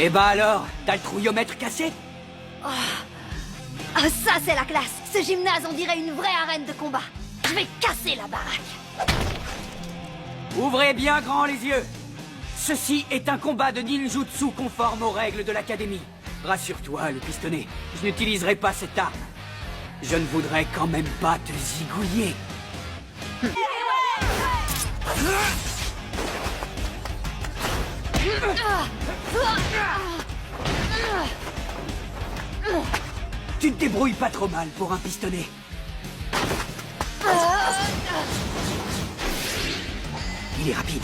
Eh bah alors, t'as le trouillomètre cassé? Ah, ça c'est la classe. Ce gymnase, on dirait une vraie arène de combat. Je vais casser la baraque. Ouvrez bien grand les yeux. Ceci est un combat de ninjutsu conforme aux règles de l'académie. Rassure-toi, le pistonné, je n'utiliserai pas cette arme. Je ne voudrais quand même pas te zigouiller. Tu te débrouilles pas trop mal pour un pistonné. Il est rapide.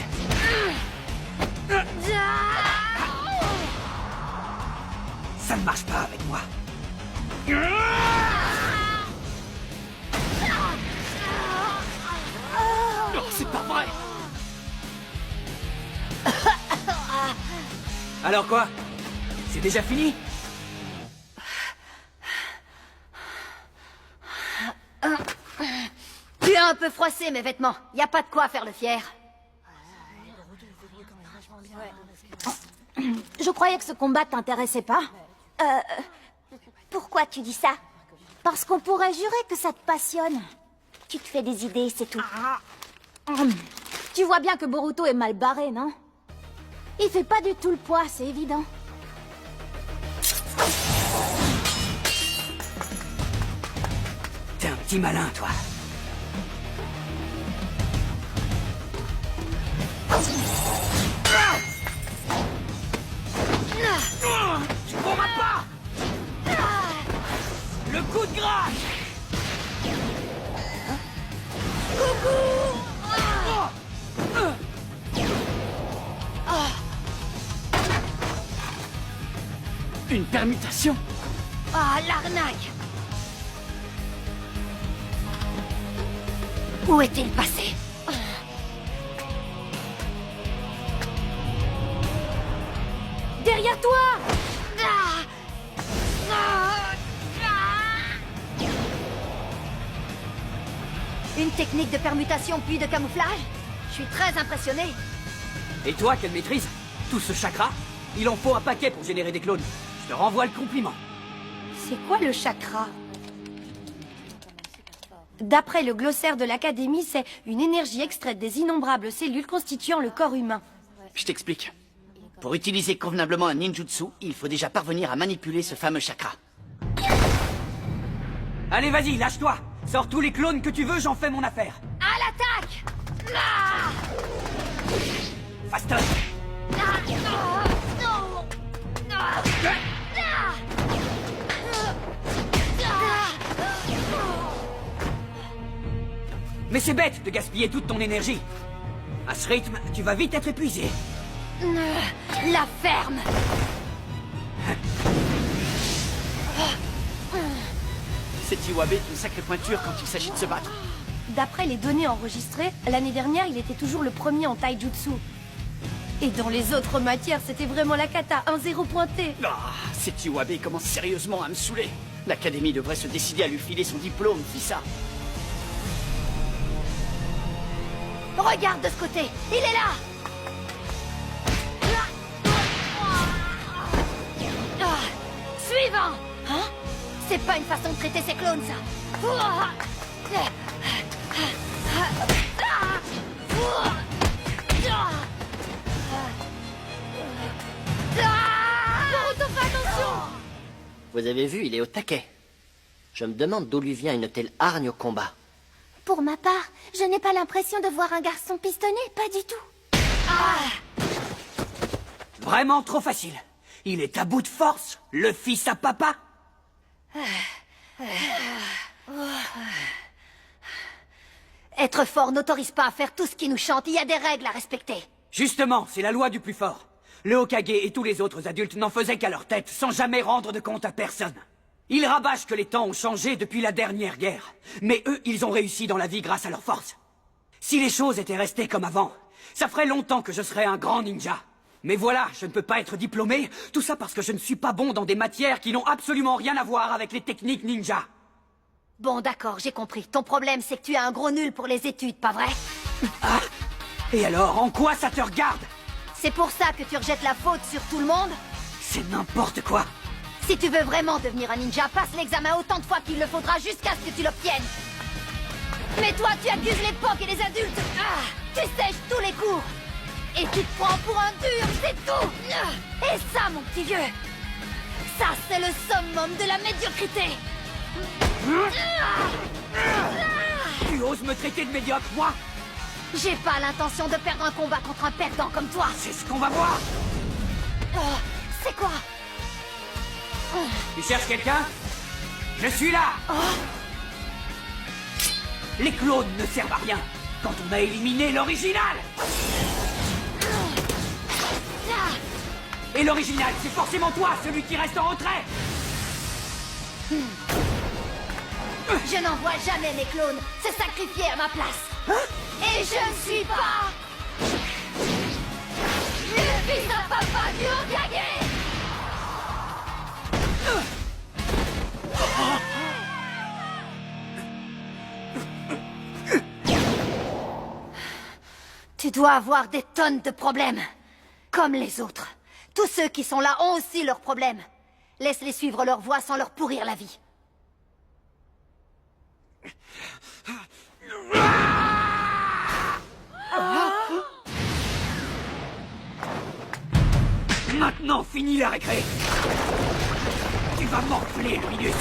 Ça ne marche pas avec moi. Non, c'est pas vrai. Alors quoi? C'est déjà fini? Tu as un peu froissé mes vêtements. Y a pas de quoi faire le fier. Je croyais que ce combat t'intéressait pas. Pourquoi tu dis ça? Parce qu'on pourrait jurer que ça te passionne. Tu te fais des idées, c'est tout. Tu vois bien que Boruto est mal barré, non? Il fait pas du tout le poids, c'est évident. T'es un petit malin, toi. Tu pourras pas! Le coup de grâce! Une permutation? Ah, l'arnaque! Où est-il passé? Derrière toi! Une technique de permutation puis de camouflage? Je suis très impressionné. Et toi, quelle maîtrise? Tout ce chakra? Il en faut un paquet pour générer des clones. Je te renvoie le compliment. C'est quoi le chakra? D'après le glossaire de l'Académie, c'est une énergie extraite des innombrables cellules constituant le corps humain. Je t'explique. Pour utiliser convenablement un ninjutsu, il faut déjà parvenir à manipuler ce fameux chakra. Allez, vas-y, lâche-toi. Sors tous les clones que tu veux, j'en fais mon affaire. À l'attaque! Faster. Mais c'est bête de gaspiller toute ton énergie. À ce rythme, tu vas vite être épuisé. La ferme! C'est Iwabe une sacrée pointure quand il s'agit de se battre. D'après les données enregistrées, l'année dernière, il était toujours le premier en taijutsu. Et dans les autres matières, c'était vraiment la cata, un 0 pointé. Ah, cet Iwabe commence sérieusement à me saouler. L'Académie devrait se décider à lui filer son diplôme, dis ça. Regarde de ce côté, il est là! Suivant! Hein? C'est pas une façon de traiter ces clones, ça! Boruto, fais attention! Vous avez vu, il est au taquet. Je me demande d'où lui vient une telle hargne au combat. Pour ma part, je n'ai pas l'impression de voir un garçon pistonné, pas du tout. Vraiment trop facile. Il est à bout de force, le fils à papa. Être fort n'autorise pas à faire tout ce qui nous chante, il y a des règles à respecter. Justement, c'est la loi du plus fort. Le Hokage et tous les autres adultes n'en faisaient qu'à leur tête, sans jamais rendre de compte à personne. Ils rabâchent que les temps ont changé depuis la dernière guerre. Mais eux, ils ont réussi dans la vie grâce à leur force. Si les choses étaient restées comme avant, ça ferait longtemps que je serais un grand ninja. Mais voilà, je ne peux pas être diplômé, tout ça parce que je ne suis pas bon dans des matières qui n'ont absolument rien à voir avec les techniques ninja. Bon, d'accord, j'ai compris. Ton problème, c'est que tu es un gros nul pour les études, pas vrai? Ah! Et alors, en quoi ça te regarde? C'est pour ça que tu rejettes la faute sur tout le monde? C'est n'importe quoi. Si tu veux vraiment devenir un ninja, passe l'examen autant de fois qu'il le faudra jusqu'à ce que tu l'obtiennes. Mais toi, tu accuses l'époque et les adultes. Tu sèches tous les cours. Et tu te prends pour un dur, c'est tout. Et ça, mon petit vieux, ça, c'est le summum de la médiocrité. Tu oses me traiter de médiocre, moi? J'ai pas l'intention de perdre un combat contre un perdant comme toi. C'est ce qu'on va voir. C'est quoi? Tu cherches quelqu'un? Je suis là. Les clones ne servent à rien quand on a éliminé l'original. Et l'original, c'est forcément toi, celui qui reste en retrait. Je n'envoie jamais mes clones se sacrifier à ma place. Et je ne suis pas le fils d'un papa du Hokage. Tu dois avoir des tonnes de problèmes. Comme les autres. Tous ceux qui sont là ont aussi leurs problèmes. Laisse-les suivre leur voie sans leur pourrir la vie. Maintenant, finis la récré. Tu vas m'enfler, Luminus.